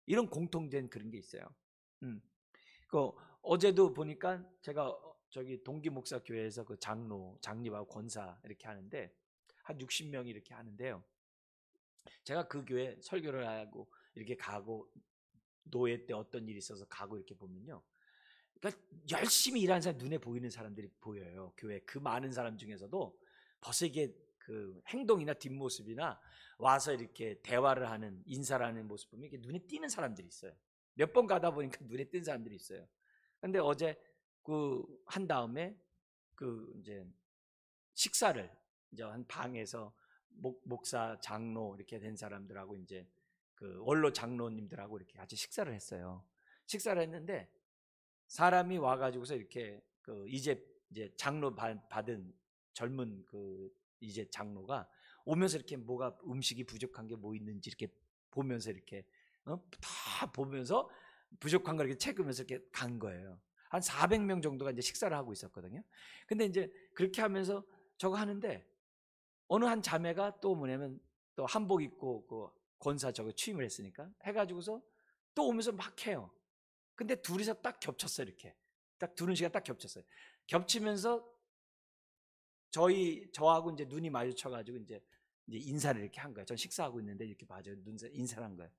S1: 이런 공통된 그런 게 있어요. 그 어제도 보니까 제가 저기 동기 목사 교회에서 그 장로하고 권사 이렇게 하는데 한 60명이 이렇게 하는데요. 제가 그 교회 설교를 하고 이렇게 가고 노예 때 어떤 일이 있어서 가고 이렇게 보면요. 그러니까 열심히 일하는 사람, 눈에 보이는 사람들이 보여요. 교회 그 많은 사람 중에서도 벌써 이게 그 행동이나 뒷모습이나 와서 이렇게 대화를 하는, 인사를 하는 모습 보면 이게 눈에 띄는 사람들이 있어요. 몇 번 가다 보니까 눈에 띈 사람들이 있어요. 근데 어제 그 한 다음에 그 이제 식사를 이제 한 방에서 목사, 장로 이렇게 된 사람들하고 이제 그 원로 장로님들하고 이렇게 같이 식사를 했어요. 식사를 했는데 사람이 와가지고서 이렇게 그 이제 장로 받은 젊은 그 이제 장로가 오면서 이렇게 뭐가 음식이 부족한 게 뭐 있는지 이렇게 보면서 이렇게 다 보면서 부족한 걸 이렇게 채우면서 이렇게 간 거예요. 한 400명 정도가 이제 식사를 하고 있었거든요. 근데 이제 그렇게 하면서 저거 하는데 어느 한 자매가 또 뭐냐면 또 한복 입고 그 권사 저거 취임을 했으니까 해가지고서 또 오면서 막 해요. 근데 둘이서 딱 겹쳤어요. 이렇게 딱 두는 시간 딱 겹쳤어요. 겹치면서 저하고 이제 눈이 마주쳐가지고 이제 인사를 이렇게 한 거예요. 전 식사하고 있는데 이렇게 맞아요. 인사를 한 거예요.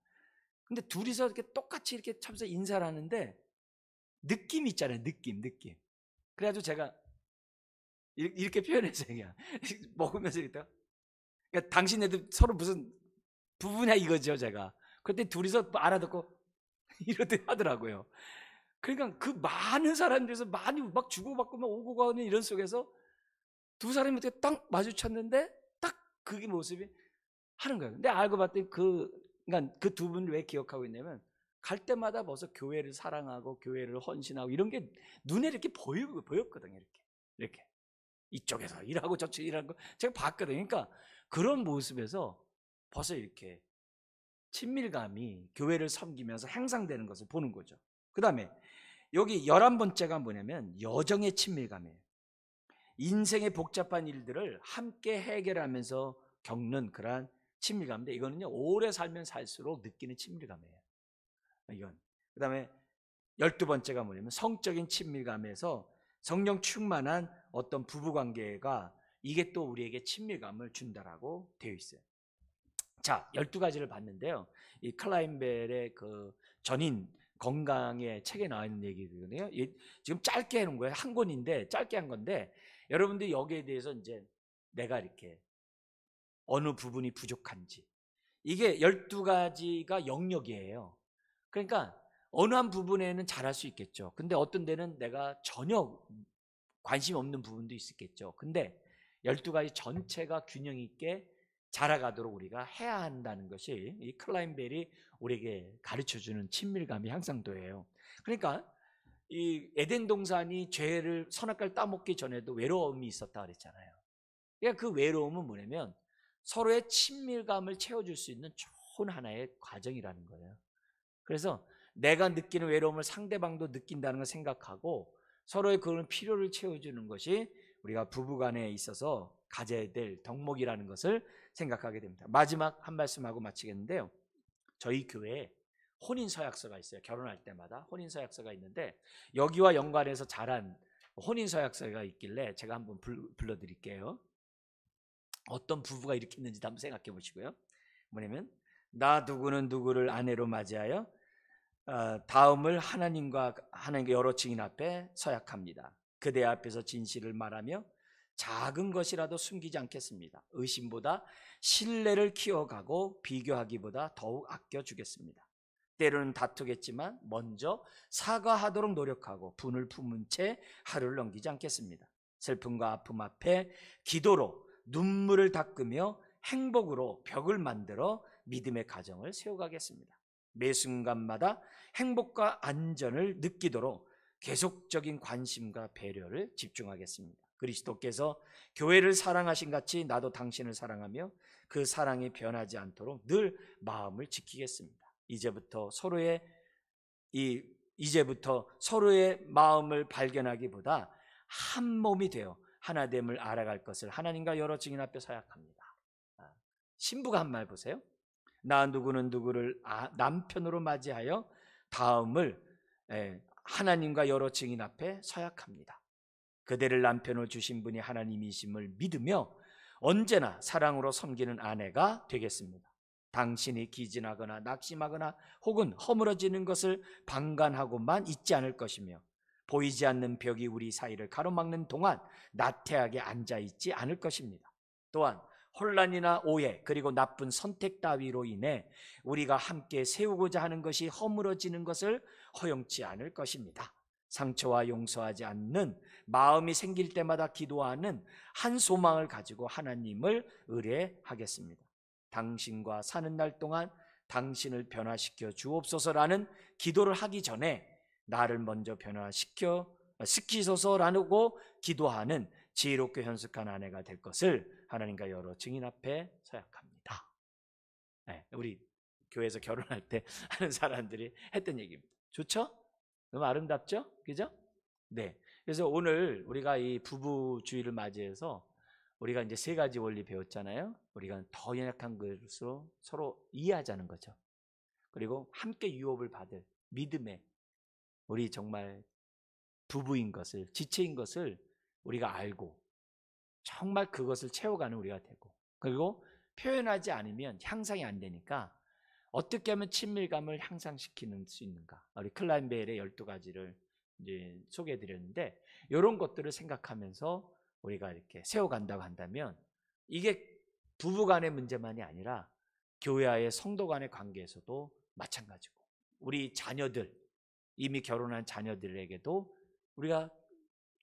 S1: 근데 둘이서 이렇게 똑같이 이렇게 참서 인사를 하는데 느낌 있잖아요. 느낌. 그래가지고 제가 이렇게 표현했어요. 그냥 먹으면서 이렇게 그러니까 당신네들 서로 무슨 부부냐 이거죠. 제가 그때 둘이서 알아듣고 이렇게 하더라고요. 그러니까 그 많은 사람들에서 많이 막 주고받고 막 오고 가는 이런 속에서 두 사람이 어떻게 딱 마주쳤는데 딱 그게 모습이 하는 거예요. 근데 알고 봤더니 그러니까 그 두 분을 왜 기억하고 있냐면 갈 때마다 벌써 교회를 사랑하고 교회를 헌신하고 이런 게 눈에 이렇게 보였거든요. 이렇게 이쪽에서 일하고 저쪽 일하는 거 제가 봤거든요. 그러니까 그런 모습에서 벌써 이렇게 친밀감이 교회를 섬기면서 향상되는 것을 보는 거죠. 그 다음에 여기 11번째가 뭐냐면 여정의 친밀감이에요. 인생의 복잡한 일들을 함께 해결하면서 겪는 그러한 친밀감인데 이거는요 오래 살면 살수록 느끼는 친밀감이에요. 이건 그 다음에 12번째가 뭐냐면 성적인 친밀감에서 성령 충만한 어떤 부부관계가 이게 또 우리에게 친밀감을 준다라고 되어 있어요. 자, 12가지를 봤는데요. 이 클라인벨의 그 전인 건강의 책에 나와 있는 얘기거든요. 지금 짧게 해놓은 거예요. 한 권인데 짧게 한 건데 여러분들이 여기에 대해서 이제 내가 이렇게 어느 부분이 부족한지 이게 12가지가 영역이에요. 그러니까 어느 한 부분에는 잘할 수 있겠죠. 근데 어떤 데는 내가 전혀 관심 없는 부분도 있겠죠. 근데 12가지 전체가 균형 있게 자라가도록 우리가 해야 한다는 것이 이 클라인벨이 우리에게 가르쳐주는 친밀감의 향상도예요. 그러니까 이 에덴 동산이 죄를 선악과를 따먹기 전에도 외로움이 있었다 그랬잖아요. 그러니까 그 외로움은 뭐냐면 서로의 친밀감을 채워줄 수 있는 좋은 하나의 과정이라는 거예요. 그래서 내가 느끼는 외로움을 상대방도 느낀다는 걸 생각하고 서로의 그런 필요를 채워주는 것이 우리가 부부간에 있어서 가져야 될 덕목이라는 것을 생각하게 됩니다. 마지막 한 말씀하고 마치겠는데요. 저희 교회에 혼인서약서가 있어요. 결혼할 때마다 혼인서약서가 있는데 여기와 연관해서 자란 혼인서약서가 있길래 제가 한번 불러드릴게요. 어떤 부부가 이렇게 했는지도 한번 생각해 보시고요. 뭐냐면 나 누구는 누구를 아내로 맞이하여 다음을 하나님과 여러 증인 앞에 서약합니다. 그대 앞에서 진실을 말하며 작은 것이라도 숨기지 않겠습니다. 의심보다 신뢰를 키워가고 비교하기보다 더욱 아껴주겠습니다. 때로는 다투겠지만 먼저 사과하도록 노력하고 분을 품은 채 하루를 넘기지 않겠습니다. 슬픔과 아픔 앞에 기도로 눈물을 닦으며 행복으로 벽을 만들어 믿음의 가정을 세워가겠습니다. 매 순간마다 행복과 안전을 느끼도록 계속적인 관심과 배려를 집중하겠습니다. 그리스도께서 교회를 사랑하신 같이 나도 당신을 사랑하며 그 사랑이 변하지 않도록 늘 마음을 지키겠습니다. 이제부터 서로의 마음을 발견하기보다 한 몸이 되어 하나됨을 알아갈 것을 하나님과 여러 증인 앞에 서약합니다. 신부가 한 말 보세요. 나 누구는 누구를 남편으로 맞이하여 다음을 하나님과 여러 증인 앞에 서약합니다. 그대를 남편으로 주신 분이 하나님이심을 믿으며 언제나 사랑으로 섬기는 아내가 되겠습니다. 당신이 기진하거나 낙심하거나 혹은 허물어지는 것을 방관하고만 있지 않을 것이며 보이지 않는 벽이 우리 사이를 가로막는 동안 나태하게 앉아있지 않을 것입니다. 또한 혼란이나 오해 그리고 나쁜 선택 따위로 인해 우리가 함께 세우고자 하는 것이 허물어지는 것을 허용치 않을 것입니다. 상처와 용서하지 않는 마음이 생길 때마다 기도하는 한 소망을 가지고 하나님을 의뢰하겠습니다. 당신과 사는 날 동안 당신을 변화시켜 주옵소서라는 기도를 하기 전에 나를 먼저 변화시키소서라고 기도하는 지혜롭게 현숙한 아내가 될 것을 하나님과 여러 증인 앞에 서약합니다. 네, 우리 교회에서 결혼할 때 하는 사람들이 했던 얘기입니다. 좋죠? 너무 아름답죠? 그죠? 네. 그래서 오늘 우리가 이 부부주의를 맞이해서 우리가 이제 3가지 원리 배웠잖아요. 우리가 더 연약한 것으로 서로 이해하자는 거죠. 그리고 함께 유업을 받을 믿음의 우리 정말 부부인 것을, 지체인 것을 우리가 알고 정말 그것을 채워가는 우리가 되고, 그리고 표현하지 않으면 향상이 안 되니까 어떻게 하면 친밀감을 향상시키는 수 있는가. 우리 클라인벨의 12가지를 이제 소개해 드렸는데, 이런 것들을 생각하면서 우리가 이렇게 세워간다고 한다면 이게 부부 간의 문제만이 아니라 교회와의 성도 간의 관계에서도 마찬가지고, 우리 자녀들, 이미 결혼한 자녀들에게도 우리가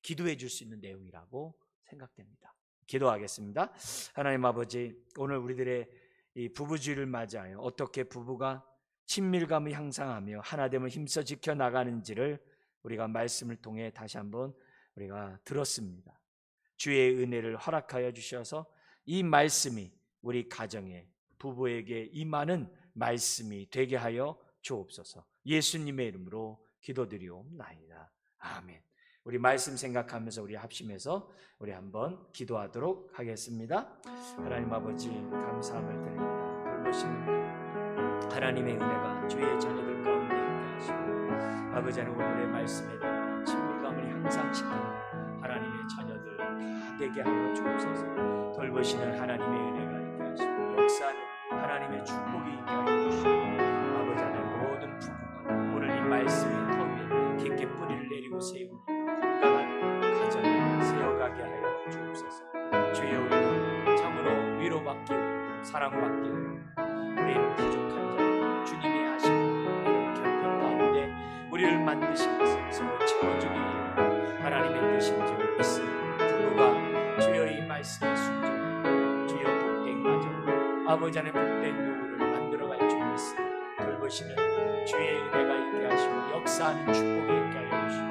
S1: 기도해 줄 수 있는 내용이라고 생각됩니다. 기도하겠습니다. 하나님 아버지, 오늘 우리들의 이 부부주의를 맞이하여 어떻게 부부가 친밀감을 향상하며 하나됨을 힘써 지켜나가는지를 우리가 말씀을 통해 다시 한번 우리가 들었습니다. 주의 은혜를 허락하여 주셔서 이 말씀이 우리 가정에, 부부에게 임하는 말씀이 되게 하여 주옵소서. 예수님의 이름으로 기도드리옵나이다. 아멘. 우리 말씀 생각하면서 우리 합심해서 우리 한번 기도하도록 하겠습니다. 하나님 아버지, 감사함을 드립니다. 돌보시는 하나님의 은혜가 주의 자녀들 가운데 있게 하시고, 아버지 하나님 오늘의 말씀에 친밀감을 향상시키는 하나님의 자녀들 다 되게 하여 주옵소서. 돌보시는 하나님의 은혜가 있게 하시고, 역사하는 하나님의 축복이 있게 하여 주시고, 아버지 하나님 모든 부부가 오늘 이 말씀의 터 위에 깊게 뿌리를 내리고 세우고 건강한 가정을 세워가게 하여 주옵소서. 주여, 우리는 참으로 위로받기로 사랑받기로 우리는 부족한 자, 주님이 하신 이런 결핍 가운데 우리를 만드신 것을 서로 채워주기 위해 하나님의 뜻인 줄 믿습니다. 부부가 주여 이 말씀에 순종하고 주여 복된 가정, 아버지 안에 복된 노후를 만들어갈 줄 믿습니다. 돌보시는 주의 은혜가 있게 하시고 역사하는 축복이 있게 하여 주시고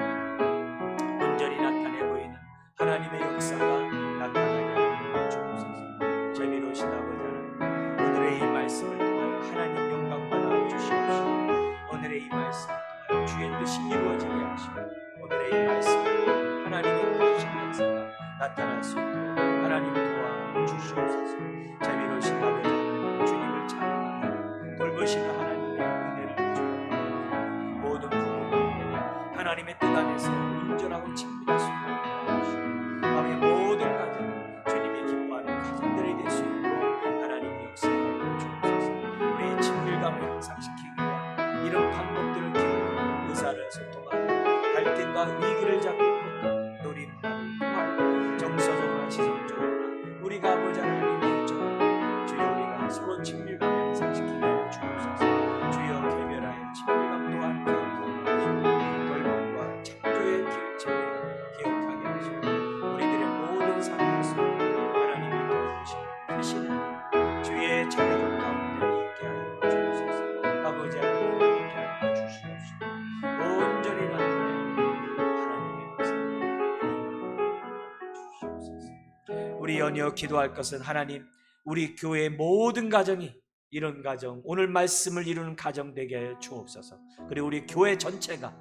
S1: 온전히 나타내 보이는 하나님의 역사가 나타나게 하여 주옵소서. 자비로우신 아버지 하나님, 오늘의 이 말씀을 통하여 하나님 영광 받아 주시옵시고, 오늘의 이 말씀을 통하여 주의 뜻이 이루어지게 하시고, 오늘의 이 말씀을 하나님의 크신 역사가 나타날 수 있도록 하나님 도와 주시옵소서. 자비로우신 아버지 하나님, 주님을 찬양하며 돌보시는 하나님의 은혜를 주옵소서. 모든 부부가 하나님의 뜻 안에서 온전하고 친밀할 수 있도록 도와주시고, 아버지 모든 가정, 주님이 기뻐하는 가정들이 될 수 있도록 하나님의 역사하여 주옵소서. 우리의 친밀감을 향상시키기 위한 이런 방법들을 기억하고 의사를 소통하고 갈등과 위기를 잡고 노림나를 통하여 정서적으로 지성적으로 우리가 아버지 하나님의 영적으로 주여 우리가 서로 친밀감을 향상시키게 하여 주옵소서. 주여 개별하여 친밀감 또한 돌봄과 창조의 길을 기억하게 하시고 우리들의 모든 삶에서 하나님의 도우시는 크신 주의 자녀들 가운데 있게 하여 주옵소서. 아버지 하나님 있게 하여 주시옵시고 온전히 나타내는 하나님의 역사를 주시옵소서. 우리 연이어 기도할 것은 하나님, 우리 교회의 모든 가정이 이런 가정, 오늘 말씀을 이루는 가정 되게 하여 주옵소서. 그리고 우리 교회 전체가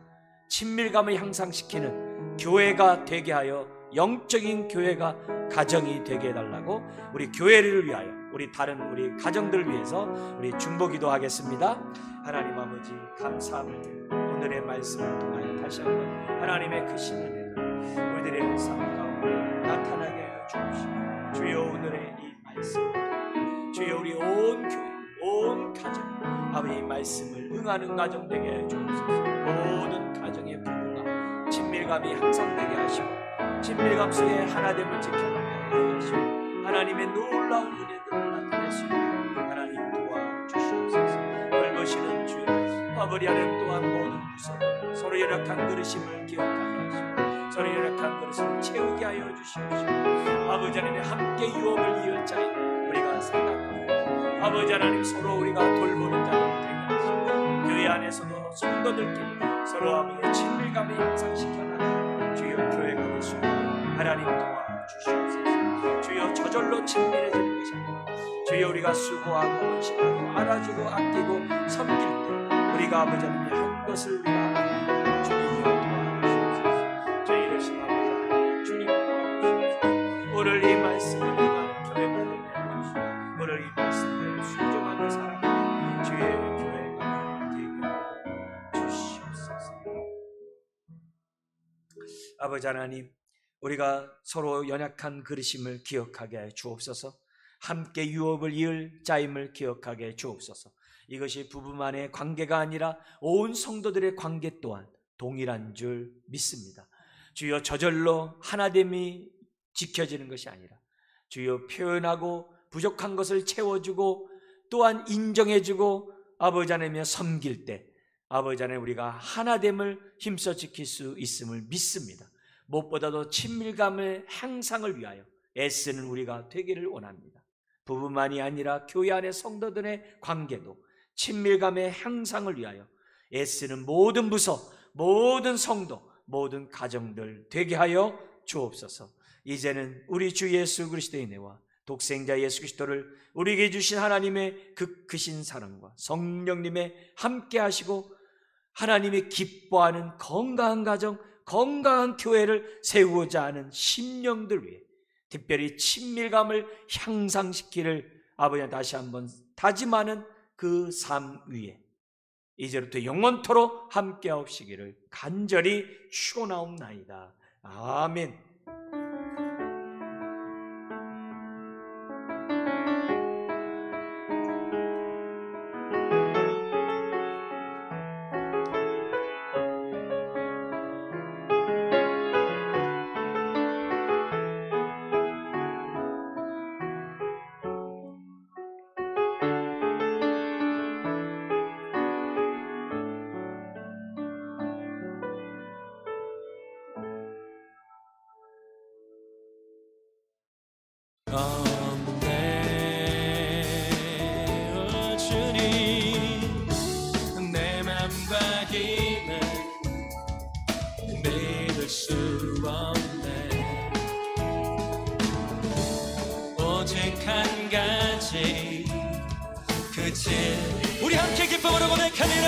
S1: 친밀감을 향상시키는 교회가 되게 하여 영적인 교회가 가정이 되게 해달라고 우리 교회를 위하여 우리 다른 우리 가정들을 위해서 우리 중보기도 하겠습니다. 하나님 아버지, 감사함을 드리고 오늘의 말씀을 통하여 다시 한번 하나님의 크신 은혜가 우리들의 삶 가운데 나타나게 하여 주옵시고, 주여 오늘의 이 말씀, 주여 우리 온 교회 온 가정 아버지의 말씀을 응하는 가정 되게 해 주옵소서. 모든 가정의 부부가 친밀감 친밀감이 향상되게 하시고 친밀감 속에 하나됨을 지켜나가게 하시고 하나님의 놀라운 은혜들을 나타낼 수 있는 하나님 도와주시옵소서. 돌보시는 주 아버지 하나님 또한 모든 구성 서로 연약한 그릇임을 기억하게 하시고 서로 연약한 그릇을 채우게 하여 주시옵시고 아버지 하나님 함께 유업을 이을 자인 우리가 생각하고 아버지 하나님 서로 우리가 돌보는 자들 되게 하시고 교회 안에서도 성도들끼리 서로 아버지의 친밀감을 향상시켜 나가는 주여 교회가 될 수 있는 하나님 도와주시옵소서. 주여 저절로 친밀해지는 것이 아니라 주여 우리가 수고하고 헌신하고 알아주고 아끼고 섬길 때 우리가 아버지 하나님의 한 것을 우리가 알아주고 주님이 도와주시옵소서. 저희 이러신 아버지 하나님 주님 도와주시옵소서. 오늘 이 말씀을 임하는 교회가 되게 해주시고 오늘 이 말씀을 순종하는 사람 주의 교회가 되게 주시옵소서. 아버지 하나님 우리가 서로 연약한 그릇임을 기억하게 해 주옵소서. 함께 유업을 이을 자임을 기억하게 해 주옵소서. 이것이 부부만의 관계가 아니라 온 성도들의 관계 또한 동일한 줄 믿습니다. 주여 저절로 하나됨이 지켜지는 것이 아니라 주여 표현하고 부족한 것을 채워주고 또한 인정해주고 아버지 하나님의 섬길 때 아버지 하나님 우리가 하나됨을 힘써 지킬 수 있음을 믿습니다. 무엇보다도 친밀감의 향상을 위하여 애쓰는 우리가 되기를 원합니다. 부부만이 아니라 교회 안의 성도들의 관계도 친밀감의 향상을 위하여 애쓰는 모든 부서, 모든 성도, 모든 가정들 되게 하여 주옵소서. 이제는 우리 주 예수 그리스도의 은혜와 독생자 예수 그리스도를 우리에게 주신 하나님의 그 크신 사랑과 성령님의 함께 하시고 하나님이 기뻐하는 건강한 가정, 건강한 교회를 세우고자 하는 심령들 위해 특별히 친밀감을 향상시키를 아버지 다시 한번 다짐하는 그 삶 위에 이제부터 영원토록 함께 하옵시기를 간절히 축원하옵나이다. 아멘.
S2: 우리 함께 기쁨으로 고백하며